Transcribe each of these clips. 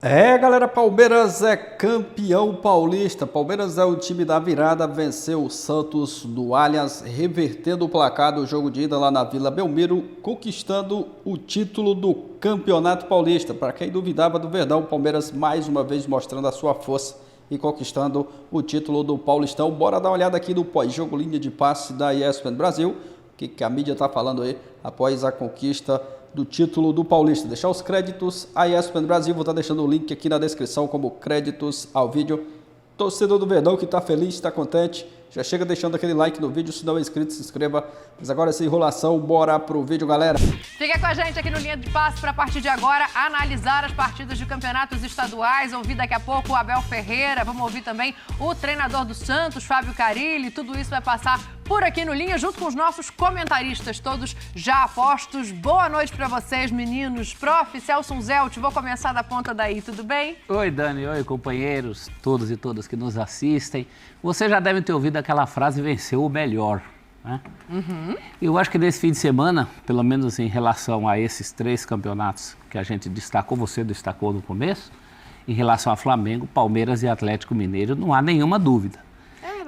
Galera, Palmeiras é campeão paulista. Palmeiras é o time da virada, venceu o Santos do Allianz, revertendo o placar do jogo de ida lá na Vila Belmiro, conquistando o título do Campeonato Paulista. Para quem duvidava do Verdão, o Palmeiras mais uma vez mostrando a sua força e conquistando o título do Paulistão. Bora dar uma olhada aqui no pós-jogo, linha de passe da ESPN Brasil. O que a mídia está falando aí após a conquista do título do Paulista. Deixar os créditos à ESPN Brasil, vou estar deixando o link aqui na descrição como créditos ao vídeo. Torcedor do Verdão que está feliz, está contente, já chega deixando aquele like no vídeo, se não é inscrito, se inscreva. Mas agora essa enrolação, bora pro vídeo, galera. Fica com a gente aqui no Linha de Passe para a partir de agora analisar as partidas de campeonatos estaduais, ouvir daqui a pouco o Abel Ferreira, vamos ouvir também o treinador do Santos, Fábio Carille, tudo isso vai passar por aqui no Linha, junto com os nossos comentaristas, todos já apostos. Boa noite para vocês, meninos. Prof. Celso Zelt, vou começar da ponta daí, tudo bem? Oi, Dani. Oi, companheiros, todos e todas que nos assistem. Vocês já devem ter ouvido aquela frase, venceu o melhor, né? Eu acho que nesse fim de semana, pelo menos em relação a esses três campeonatos que a gente destacou, você destacou no começo, em relação a Flamengo, Palmeiras e Atlético Mineiro, não há nenhuma dúvida.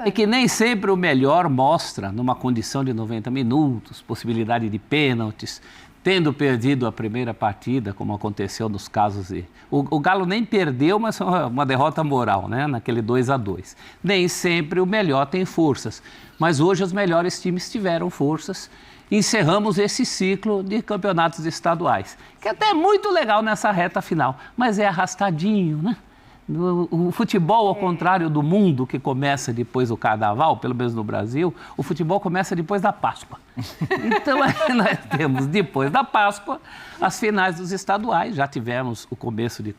É que nem sempre o melhor mostra, numa condição de 90 minutos, possibilidade de pênaltis, tendo perdido a primeira partida, como aconteceu nos casos... O Galo nem perdeu, mas foi uma derrota moral, né? Naquele 2-2. Nem sempre o melhor tem forças, mas hoje os melhores times tiveram forças. Encerramos esse ciclo de campeonatos estaduais, que é até muito legal nessa reta final, mas é arrastadinho, né? O futebol, ao contrário do mundo, que começa depois do carnaval, pelo menos no Brasil, o futebol começa depois da Páscoa. Então, nós temos, depois da Páscoa, as finais dos estaduais, já tivemos o começo de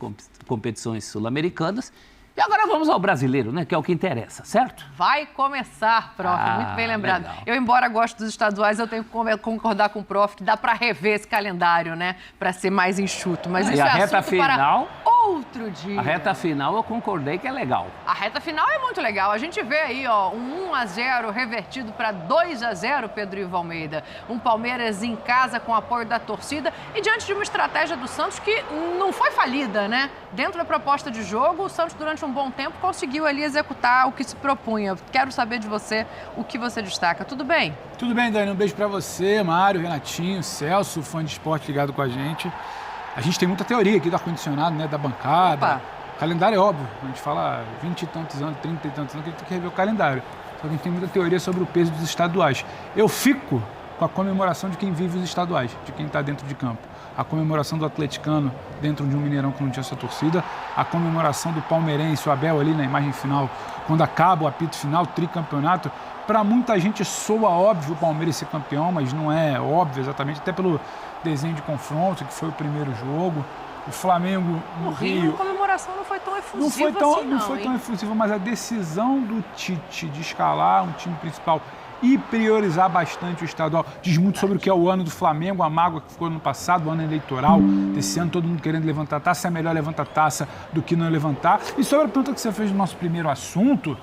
competições sul-americanas, e agora vamos ao brasileiro, né, que é o que interessa, certo? Vai começar, prof, muito bem lembrado. Legal. Eu, embora goste dos estaduais, eu tenho que concordar com o prof que dá para rever esse calendário, né, para ser mais enxuto. Mas isso a é reta assunto final, para outro dia. A reta final eu concordei que é legal. A reta final é muito legal. A gente vê aí, ó, um 1-0 revertido para 2-0, Pedro Ivo Almeida. Um Palmeiras em casa com apoio da torcida e diante de uma estratégia do Santos que não foi falida, né? Dentro da proposta de jogo, o Santos, durante um bom tempo, conseguiu ali executar o que se propunha. Quero saber de você o que você destaca. Tudo bem? Tudo bem, Dani. Um beijo pra você, Mário, Renatinho, Celso, fã de esporte ligado com a gente. A gente tem muita teoria aqui do ar-condicionado, né, da bancada. Opa. O calendário é óbvio. A gente fala 20 e tantos anos, 30 e tantos anos, que a gente tem que rever o calendário. Só que a gente tem muita teoria sobre o peso dos estaduais. Eu fico com a comemoração de quem vive os estaduais, de quem está dentro de campo. A comemoração do atleticano dentro de um Mineirão que não tinha sua torcida, a comemoração do palmeirense, o Abel ali na imagem final, quando acaba o apito final, tricampeonato. Para muita gente soa óbvio o Palmeiras ser campeão, mas não é óbvio exatamente, até pelo desenho de confronto, que foi o primeiro jogo. O Flamengo no Rio... A comemoração não foi tão efusiva Não foi tão efusiva, mas a decisão do Tite de escalar um time principal e priorizar bastante o estadual diz muito sobre o que é o ano do Flamengo, a mágoa que ficou no passado, o ano eleitoral, desse ano todo mundo querendo levantar a taça, é melhor levantar a taça do que não levantar. E sobre a pergunta que você fez do nosso primeiro assunto,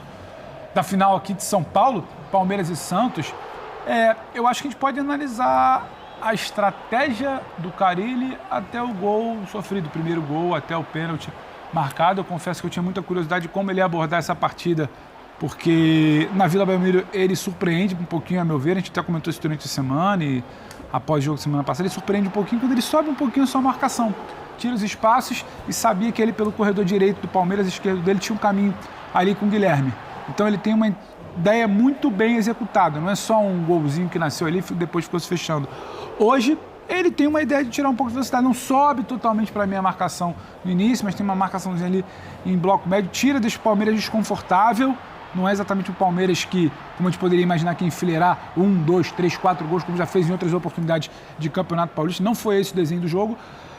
da final aqui de São Paulo, Palmeiras e Santos, eu acho que a gente pode analisar a estratégia do Carille até o gol sofrido, o primeiro gol, até o pênalti marcado. Eu confesso que eu tinha muita curiosidade de como ele ia abordar essa partida, porque na Vila Belmiro ele surpreende um pouquinho, a meu ver, a gente até comentou isso durante a semana e após o jogo da semana passada, ele surpreende um pouquinho quando ele sobe um pouquinho a sua marcação, tira os espaços e sabia que ele pelo corredor direito do Palmeiras, esquerdo dele, tinha um caminho ali com o Guilherme. Então ele tem uma ideia muito bem executada, não é só um golzinho que nasceu ali e depois ficou se fechando. Hoje ele tem uma ideia de tirar um pouco de velocidade, não sobe totalmente para a minha marcação no início, mas tem uma marcaçãozinha ali em bloco médio, tira desse Palmeiras desconfortável. Não é exatamente o Palmeiras que, como a gente poderia imaginar, que enfileirar 1, 2, 3, 4 gols, como já fez em outras oportunidades de Campeonato Paulista. Não foi esse o desenho do jogo.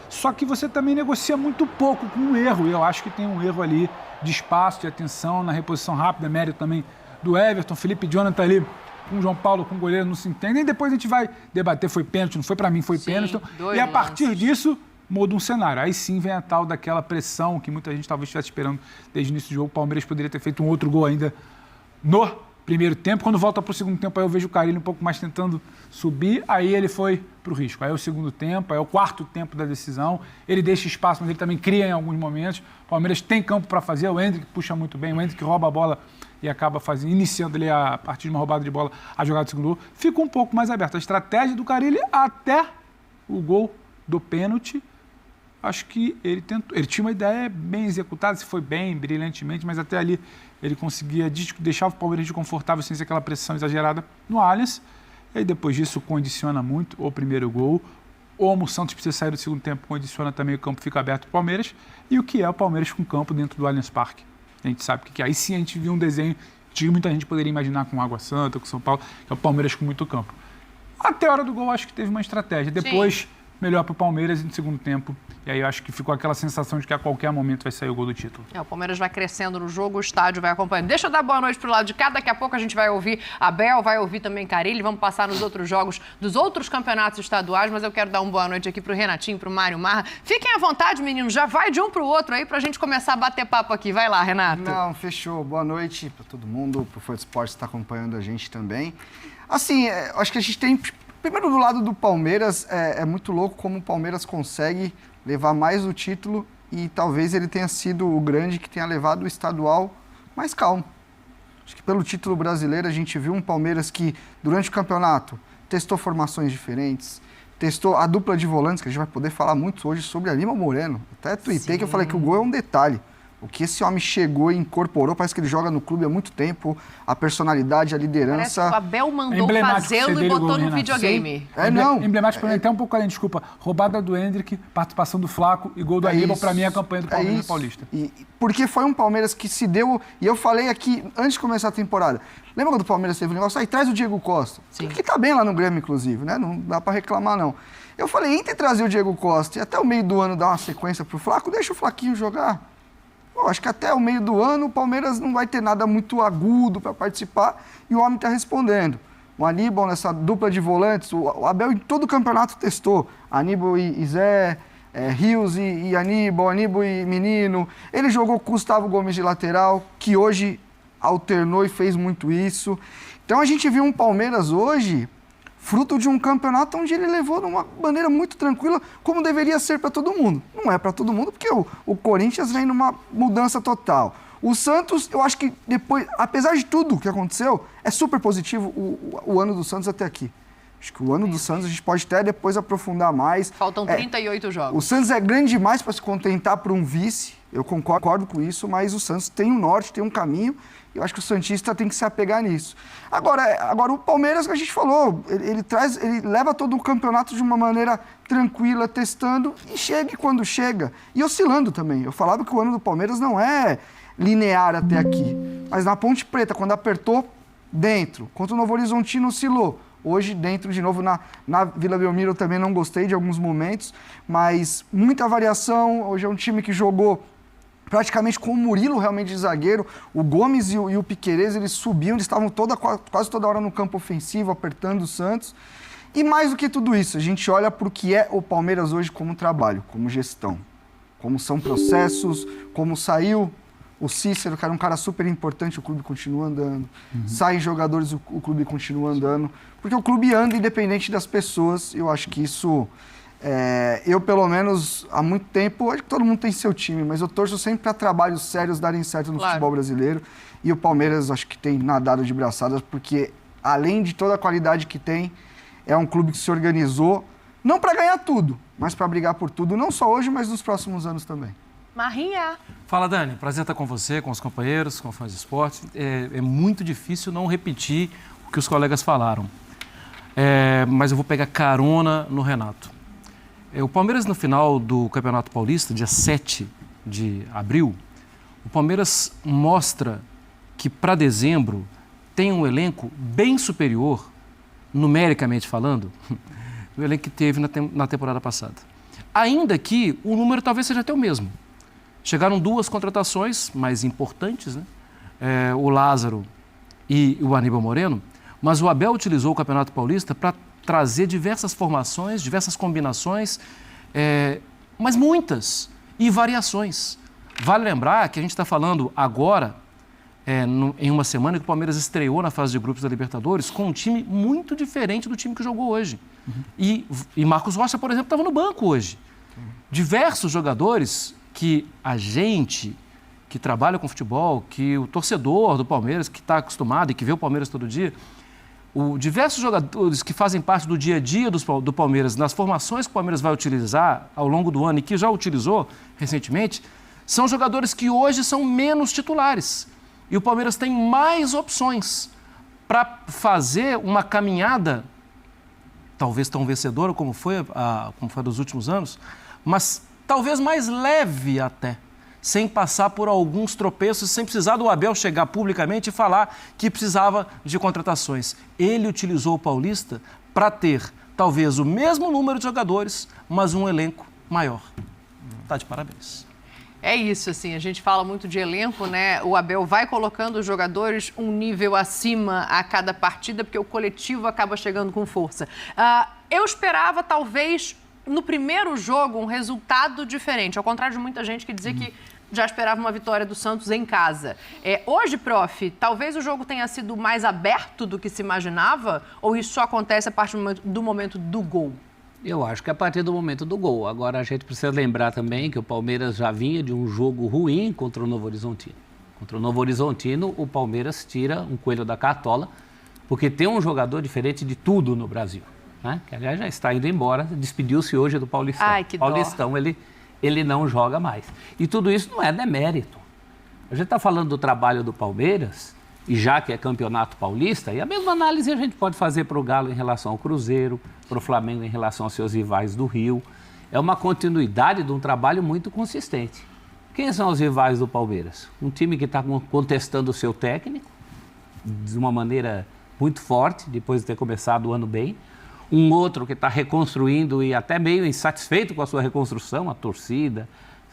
Só que você também negocia muito pouco com um erro. E eu acho que tem um erro ali de espaço, de atenção, na reposição rápida, mérito também do Everton. Felipe Jonathan ali com o João Paulo, com o goleiro, não se entendem. E depois a gente vai debater, foi pênalti, não foi para mim, foi pênalti. E a partir disso, muda um cenário. Aí sim vem a tal daquela pressão que muita gente talvez estivesse esperando desde o início do jogo. O Palmeiras poderia ter feito um outro gol ainda no primeiro tempo. Quando volta para o segundo tempo, aí eu vejo o Carille um pouco mais tentando subir, aí ele foi para o risco. Aí é o segundo tempo, aí é o quarto tempo da decisão. Ele deixa espaço, mas ele também cria em alguns momentos. O Palmeiras tem campo para fazer, o Endrick puxa muito bem, o Endrick rouba a bola e acaba iniciando ali a partir de uma roubada de bola a jogada do segundo gol. Fica um pouco mais aberto. A estratégia do Carille até o gol do pênalti, acho que ele tentou. Ele tinha uma ideia bem executada, se foi bem, brilhantemente, mas até ali ele conseguia deixar o Palmeiras desconfortável sem ser aquela pressão exagerada no Allianz. E aí depois disso condiciona muito o primeiro gol. O Santos precisa sair do segundo tempo, condiciona também, o campo fica aberto para o Palmeiras. E o que é o Palmeiras com campo dentro do Allianz Parque? A gente sabe que aí sim a gente viu um desenho que muita gente poderia imaginar com Água Santa, com São Paulo, que é o Palmeiras com muito campo. Até a hora do gol, acho que teve uma estratégia. Depois, melhor para o Palmeiras no segundo tempo. E aí eu acho que ficou aquela sensação de que a qualquer momento vai sair o gol do título. O Palmeiras vai crescendo no jogo, o estádio vai acompanhando. Deixa eu dar boa noite pro lado de cá. Daqui a pouco a gente vai ouvir Abel, vai ouvir também Carille. Vamos passar nos outros jogos dos outros campeonatos estaduais. Mas eu quero dar uma boa noite aqui pro Renatinho, pro Mário Marra. Fiquem à vontade, meninos. Já vai de um pro outro aí pra gente começar a bater papo aqui. Vai lá, Renato. Não, fechou. Boa noite para todo mundo, pro Fã de Esportes que está acompanhando a gente também. Assim, acho que a gente tem... Primeiro, do lado do Palmeiras, é muito louco como o Palmeiras consegue levar mais o título e talvez ele tenha sido o grande que tenha levado o estadual mais calmo. Acho que pelo título brasileiro a gente viu um Palmeiras que, durante o campeonato, testou formações diferentes, testou a dupla de volantes, que a gente vai poder falar muito hoje sobre Aníbal Moreno. Até tuitei que eu falei que o gol é um detalhe. O que esse homem chegou e incorporou, parece que ele joga no clube há muito tempo, a personalidade, a liderança... Parece que o Abel mandou fazê-lo e botou no videogame. Não. Emblemático, até um pouco além, desculpa. Roubada do Endrick, participação do Flaco e gol do Aníbal, para mim, é a campanha do Palmeiras Paulista. Porque foi um Palmeiras que se deu... E eu falei aqui, antes de começar a temporada, lembra quando o Palmeiras teve um negócio? Aí traz o Diego Costa, que tá bem lá no Grêmio, inclusive, né? Não dá para reclamar, não. Eu falei, entre trazer o Diego Costa e até o meio do ano dar uma sequência pro Flaco, deixa o Flaquinho jogar. Eu acho que até o meio do ano o Palmeiras não vai ter nada muito agudo para participar e o homem está respondendo. O Aníbal nessa dupla de volantes, o Abel em todo o campeonato testou. Aníbal e Zé, Rios e Aníbal e Menino. Ele jogou com Gustavo Gomes de lateral, que hoje alternou e fez muito isso. Então a gente viu um Palmeiras hoje... fruto de um campeonato onde ele levou de uma maneira muito tranquila, como deveria ser para todo mundo. Não é para todo mundo, porque o Corinthians vem numa mudança total. O Santos, eu acho que depois, apesar de tudo que aconteceu, é super positivo o ano do Santos até aqui. Acho que o ano do Santos a gente pode até depois aprofundar mais. Faltam 38 jogos. O Santos é grande demais para se contentar por um vice, eu concordo com isso, mas o Santos tem um norte, tem um caminho. Eu acho que o santista tem que se apegar nisso. Agora o Palmeiras, que a gente falou, ele leva todo o campeonato de uma maneira tranquila, testando, e chega quando chega. E oscilando também. Eu falava que o ano do Palmeiras não é linear até aqui. Mas na Ponte Preta, quando apertou, dentro. Contra o Novo Horizontino, oscilou. Hoje, dentro, de novo, na Vila Belmiro, eu também não gostei de alguns momentos, mas muita variação. Hoje é um time que jogou praticamente com o Murilo realmente de zagueiro. O Gomes e o Piquerez, eles subiam, eles estavam quase toda hora no campo ofensivo, apertando o Santos. E mais do que tudo isso, a gente olha para o que é o Palmeiras hoje como trabalho, como gestão. Como são processos, como saiu o Cícero, que era um cara super importante, o clube continua andando. Saem jogadores, o clube continua andando. Porque o clube anda independente das pessoas. Eu acho que isso... eu, pelo menos, há muito tempo, acho que todo mundo tem seu time, mas eu torço sempre para trabalhos sérios darem certo no futebol brasileiro. E o Palmeiras, acho que tem nadado de braçadas, porque, além de toda a qualidade que tem, é um clube que se organizou, não para ganhar tudo, mas para brigar por tudo, não só hoje, mas nos próximos anos também. Marrinha. Fala, Dani. Prazer estar com você, com os companheiros, com o Fãs de Esporte. É muito difícil não repetir o que os colegas falaram. Mas eu vou pegar carona no Renato. O Palmeiras, no final do Campeonato Paulista, dia 7 de abril, o Palmeiras mostra que, para dezembro, tem um elenco bem superior, numericamente falando, do elenco que teve na temporada passada. Ainda que o número talvez seja até o mesmo. Chegaram duas contratações mais importantes, né? O Lázaro e o Aníbal Moreno, mas o Abel utilizou o Campeonato Paulista para trazer diversas formações, diversas combinações, mas muitas, e variações. Vale lembrar que a gente está falando agora em uma semana que o Palmeiras estreou na fase de grupos da Libertadores com um time muito diferente do time que jogou hoje. E Marcos Rocha, por exemplo, estava no banco hoje. Diversos jogadores que a gente que trabalha com futebol, que o torcedor do Palmeiras, que está acostumado e que vê o Palmeiras todo dia, diversos jogadores que fazem parte do dia a dia do Palmeiras, nas formações que o Palmeiras vai utilizar ao longo do ano e que já utilizou recentemente, são jogadores que hoje são menos titulares. E o Palmeiras tem mais opções para fazer uma caminhada, talvez tão vencedora como foi a dos últimos anos, mas talvez mais leve até, sem passar por alguns tropeços, sem precisar do Abel chegar publicamente e falar que precisava de contratações. Ele utilizou o Paulista para ter talvez o mesmo número de jogadores, mas um elenco maior. Tá de parabéns. É isso, assim, a gente fala muito de elenco, né? O Abel vai colocando os jogadores um nível acima a cada partida, porque o coletivo acaba chegando com força. Eu esperava, talvez, no primeiro jogo, um resultado diferente, ao contrário de muita gente que dizia que já esperava uma vitória do Santos em casa. Hoje, prof, talvez o jogo tenha sido mais aberto do que se imaginava, ou isso só acontece a partir do momento do gol? Eu acho que é a partir do momento do gol. Agora, a gente precisa lembrar também que o Palmeiras já vinha de um jogo ruim contra o Novo Horizontino. Contra o Novo Horizontino, o Palmeiras tira um coelho da cartola, porque tem um jogador diferente de tudo no Brasil, né? Que, aliás, já está indo embora, despediu-se hoje do Paulistão. Ai, que dó. Paulistão, ele não joga mais. E tudo isso não é demérito. A gente está falando do trabalho do Palmeiras, e já que é campeonato paulista, e a mesma análise a gente pode fazer para o Galo em relação ao Cruzeiro, para o Flamengo em relação aos seus rivais do Rio. É uma continuidade de um trabalho muito consistente. Quem são os rivais do Palmeiras? Um time que está contestando o seu técnico, de uma maneira muito forte, depois de ter começado o ano bem. Um outro que está reconstruindo e até meio insatisfeito com a sua reconstrução, a torcida,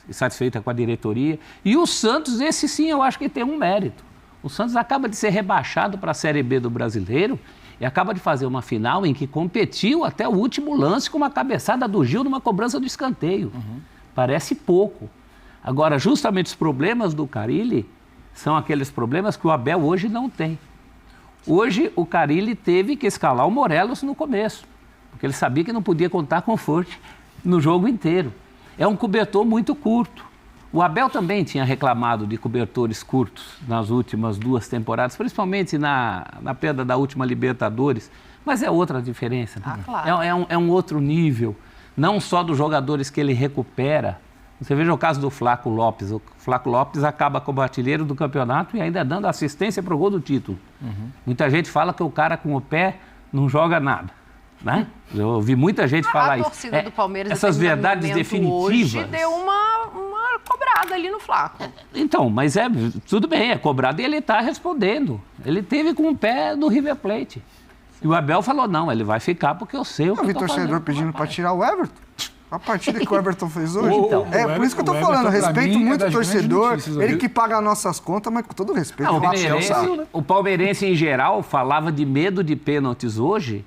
insatisfeita com a diretoria. E o Santos, esse sim, eu acho que tem um mérito. O Santos acaba de ser rebaixado para a Série B do Brasileiro e acaba de fazer uma final em que competiu até o último lance com uma cabeçada do Gil numa cobrança do escanteio. Parece pouco. Agora, justamente os problemas do Carille são aqueles problemas que o Abel hoje não tem. Hoje, o Carille teve que escalar o Morelos no começo, porque ele sabia que não podia contar com o Forte no jogo inteiro. É um cobertor muito curto. O Abel também tinha reclamado de cobertores curtos nas últimas 2 temporadas, principalmente na perda da última Libertadores, mas é outra diferença. Né? Claro. É um outro nível, não só dos jogadores que ele recupera. Você veja o caso do Flaco Lopes. O Flaco Lopes acaba como artilheiro do campeonato e ainda dando assistência para o gol do título. Muita gente fala que o cara com o pé não joga nada. Né? Eu ouvi muita gente falar isso. A torcida do Palmeiras, essas verdades definitivas. Hoje deu uma cobrada ali no Flaco. Então, mas tudo bem, é cobrado e ele está respondendo. Ele teve com o pé do River Plate. E o Abel falou, não, ele vai ficar porque eu sei o que eu tô fazendo. O torcedor pedindo para tirar o Everton. A partida que o Everton fez hoje. Então, por isso que eu tô falando, respeito muito o torcedor, ele que paga nossas contas, mas com todo respeito. O palmeirense em geral falava de medo de pênaltis hoje.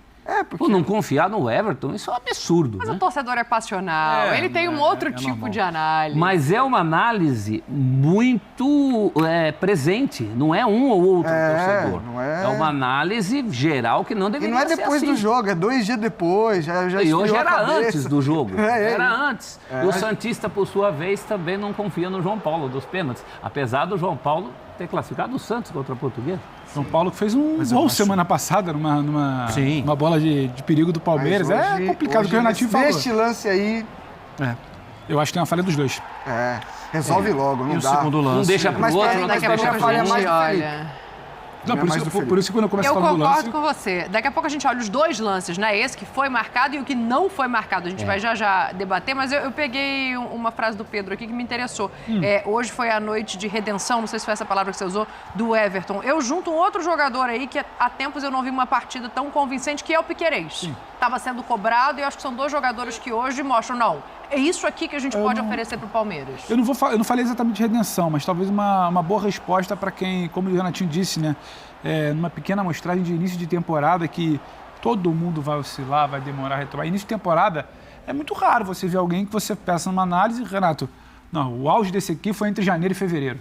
Por não confiar no Everton, isso é um absurdo. Mas né? o torcedor é passional, ele tem um outro tipo normal. de análise. Mas é uma análise muito presente, não é um ou outro torcedor. Não é... é uma análise geral que não deveria ser assim. E não é depois do jogo, é 2 dias depois. E hoje era antes do jogo, era antes. É. E o santista, por sua vez, também não confia no João Paulo dos pênaltis, apesar do João Paulo ter classificado o Santos contra a Portuguesa. São Paulo que fez um gol semana passada numa bola de perigo do Palmeiras. Hoje, é complicado o que o Renatinho falou. Neste lance aí... Eu acho que tem uma falha dos dois. Resolve logo, não e dá. O segundo lance. Um deixa pro outro, daqui a pouco a gente olha. Não, por isso que quando eu começo a falar do lance... Eu concordo com você. Daqui a pouco a gente olha os 2 lances, né? Esse que foi marcado e o que não foi marcado. A gente vai já debater, mas eu peguei uma frase do Pedro aqui que me interessou. Hoje foi a noite de redenção, não sei se foi essa palavra que você usou, do Everton. Eu junto um outro jogador aí que há tempos eu não vi uma partida tão convincente, que é o Piquerez. Estava sendo cobrado e eu acho que são 2 jogadores que hoje mostram, não, é isso aqui que a gente pode oferecer para o Palmeiras. Eu não falei exatamente de redenção, mas talvez uma boa resposta para quem, como o Renatinho disse, né? Numa pequena amostragem de início de temporada que todo mundo vai oscilar, vai demorar a retomar. Início de temporada é muito raro você ver alguém que você peça numa análise, Renato, não, o auge desse aqui foi entre janeiro e fevereiro.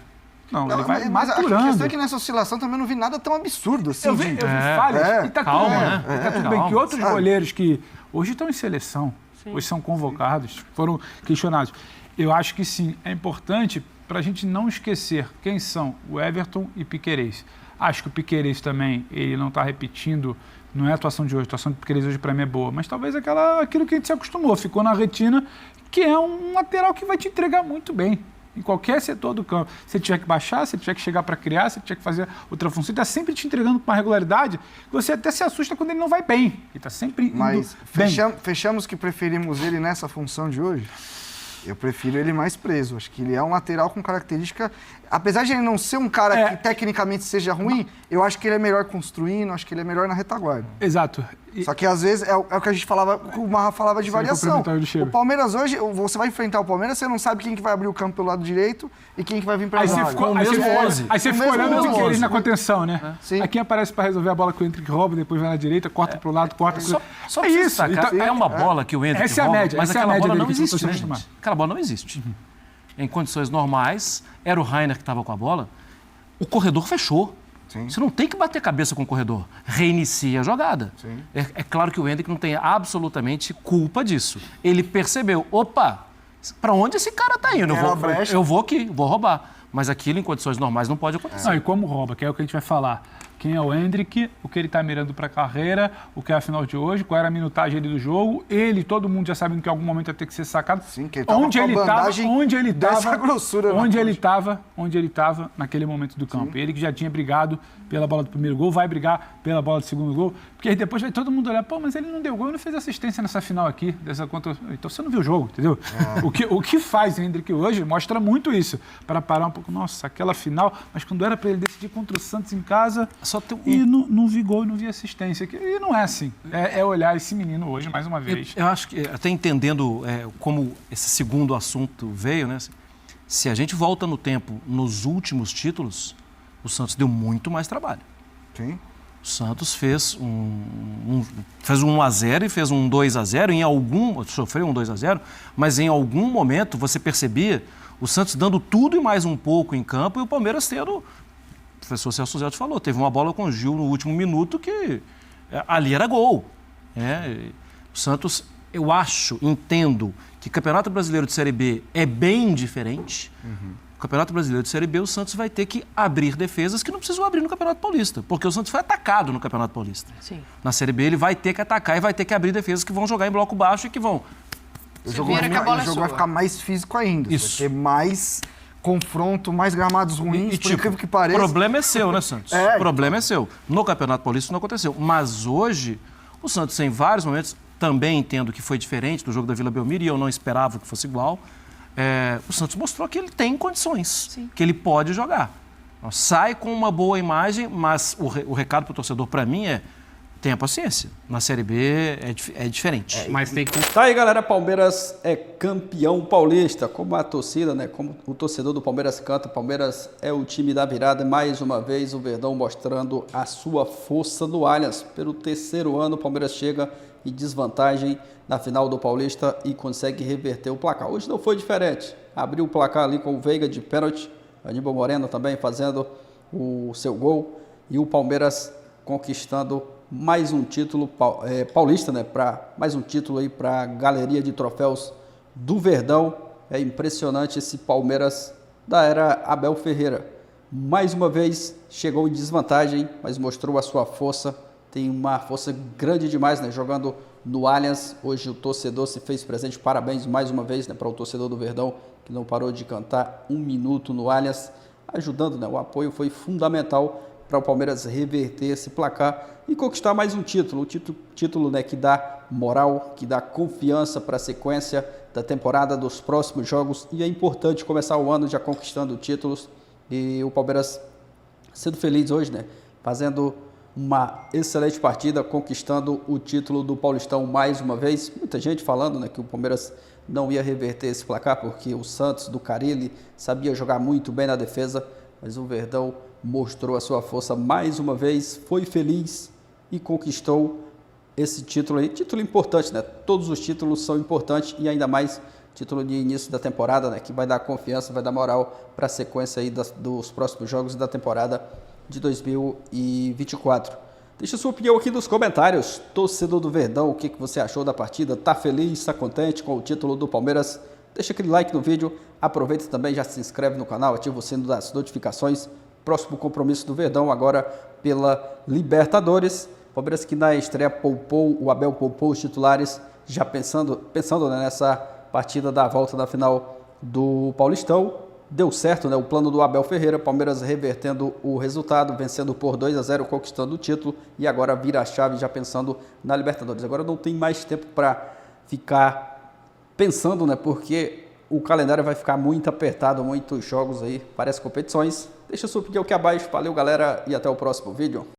Não, ele vai mas a maturando. questão é que nessa oscilação também não vi nada tão absurdo assim. Eu vi falhas e tá calma, tudo bem. né? Tá tudo Calma, bem. Que outros sabe? goleiros que hoje estão em seleção, hoje são convocados, foram questionados. Eu acho que sim, é importante para a gente não esquecer quem são o Everton e Piquerez. Acho que o Piquerez também, ele não está repetindo, não é a atuação de hoje, a atuação do Piquerez hoje para mim é boa, mas talvez aquilo que a gente se acostumou, ficou na retina, que é um lateral que vai te entregar muito bem. Em qualquer setor do campo. Se tiver que baixar, se tiver que chegar para criar, se tiver que fazer outra função, ele está sempre te entregando com uma regularidade que você até se assusta quando ele não vai bem. Ele está sempre indo Mas bem. fechamos que preferimos ele nessa função de hoje? Eu prefiro ele mais preso. Acho que ele é um lateral com característica... Apesar de ele não ser um cara que tecnicamente seja ruim, eu acho que ele é melhor construindo, acho que ele é melhor na retaguarda. Exato. Só que às vezes é o que a gente falava, o Marra falava de variação. O Palmeiras hoje, você vai enfrentar o Palmeiras, você não sabe quem que vai abrir o campo pelo lado direito e quem que vai vir para a zaga. Aí você ficou olhando o Piquerez na contenção, né? Sim. Aqui aparece para resolver a bola que o Endrick rouba, depois vai na direita, corta pro lado, corta pro... Só é isso. Destacar, Então, é uma bola que o Endrick essa é a rouba, média, mas essa é a aquela média bola dele não que a gente existe, precisa né, acostumar. gente? Aquela bola não existe. Em condições normais, era o Rainer que estava com a bola, o corredor fechou. Sim. Você não tem que bater cabeça com o corredor. Reinicia a jogada. Sim. É claro que o Endrick não tem absolutamente culpa disso. Ele percebeu, opa, para onde esse cara tá indo? Eu vou aqui, vou roubar. Mas aquilo em condições normais não pode acontecer. Não, e como rouba, que é o que a gente vai falar. Quem é o Endrick, o que ele está mirando para a carreira, o que é a final de hoje, qual era a minutagem ali do jogo. Todo mundo já sabendo que em algum momento ia ter que ser sacado. Sim, que ele tava onde com a ele estava, bandagem onde ele dessa estava, grossura, onde ele estava naquele momento do campo. Ele que já tinha brigado pela bola do primeiro gol, vai brigar pela bola do segundo gol, porque aí depois vai todo mundo olhar, pô, mas ele não deu gol, ele não fez assistência nessa final aqui, dessa contra... Então você não viu o jogo, entendeu? O que faz o Endrick hoje mostra muito isso, para parar um pouco, nossa, aquela final, mas quando era para ele decidir contra o Santos em casa, Só tem e não vi gol, não vi assistência, e não é assim, é olhar esse menino hoje, mais uma vez. Eu acho que, até entendendo como esse segundo assunto veio, né? Se a gente volta no tempo, nos últimos títulos, o Santos deu muito mais trabalho. Sim. O Santos fez fez um 1-0 e fez um 2-0, sofreu um 2-0, mas em algum momento você percebia o Santos dando tudo e mais um pouco em campo e o Palmeiras tendo, o professor Celso Zé falou, teve uma bola com o Gil no último minuto que ali era gol. O Santos, eu entendo que Campeonato Brasileiro de Série B é bem diferente. O Campeonato Brasileiro de Série B, o Santos vai ter que abrir defesas que não precisou abrir no Campeonato Paulista, porque o Santos foi atacado no Campeonato Paulista. Sim. Na Série B, ele vai ter que atacar e vai ter que abrir defesas que vão jogar em bloco baixo e que vão... O jogo vai ficar mais físico ainda. Isso. Vai ter mais confronto, mais gramados ruins, por incrível que o pareça. problema é seu, né, Santos? O problema é seu. No Campeonato Paulista isso não aconteceu. Mas hoje, o Santos, em vários momentos, também entendo que foi diferente do jogo da Vila Belmiro e eu não esperava que fosse igual. O Santos mostrou que ele tem condições, que ele pode jogar. Então, sai com uma boa imagem, mas o recado para o torcedor, para mim, tenha paciência. Na Série B é diferente. Mas tem que... Tá aí, galera, Palmeiras é campeão paulista, como a torcida, né, como o torcedor do Palmeiras canta, Palmeiras é o time da virada, mais uma vez o Verdão mostrando a sua força no Allianz. Pelo terceiro ano, o Palmeiras chega em desvantagem na final do Paulista e consegue reverter o placar. Hoje não foi diferente, abriu o placar ali com o Veiga de pênalti, Aníbal Moreno também fazendo o seu gol e o Palmeiras conquistando mais um título paulista, né? Mais um título aí para a galeria de troféus do Verdão. É impressionante esse Palmeiras da era Abel Ferreira. Mais uma vez chegou em desvantagem, mas mostrou a sua força. Tem uma força grande demais, né? Jogando no Allianz. Hoje o torcedor se fez presente. Parabéns mais uma vez, né, para o torcedor do Verdão, que não parou de cantar um minuto no Allianz, ajudando, né? O apoio foi fundamental para o Palmeiras reverter esse placar e conquistar mais um título. Título, né, que dá moral, que dá confiança para a sequência da temporada dos próximos jogos. E é importante começar o ano já conquistando títulos. E o Palmeiras sendo feliz hoje, né? Fazendo uma excelente partida, conquistando o título do Paulistão mais uma vez. Muita gente falando, né, que o Palmeiras não ia reverter esse placar porque o Santos do Carille sabia jogar muito bem na defesa, mas o Verdão mostrou a sua força mais uma vez, foi feliz e conquistou esse título aí. Título importante, né? Todos os títulos são importantes e ainda mais título de início da temporada, né, que vai dar confiança, vai dar moral para a sequência aí dos próximos jogos da temporada de 2024. Deixa sua opinião aqui nos comentários. Torcedor do Verdão, o que você achou da partida? Tá feliz, tá contente com o título do Palmeiras? Deixa aquele like no vídeo, aproveita também, já se inscreve no canal, ativa o sino das notificações. Próximo compromisso do Verdão agora pela Libertadores. Palmeiras que na estreia o Abel poupou os titulares, já pensando né, nessa partida da volta da final do Paulistão. Deu certo, né? O plano do Abel Ferreira, Palmeiras revertendo o resultado, vencendo por 2-0, conquistando o título e agora vira a chave já pensando na Libertadores. Agora não tem mais tempo para ficar pensando, né? Porque o calendário vai ficar muito apertado, muitos jogos aí, várias competições. Deixa sua opinião aqui abaixo. Valeu, galera, e até o próximo vídeo.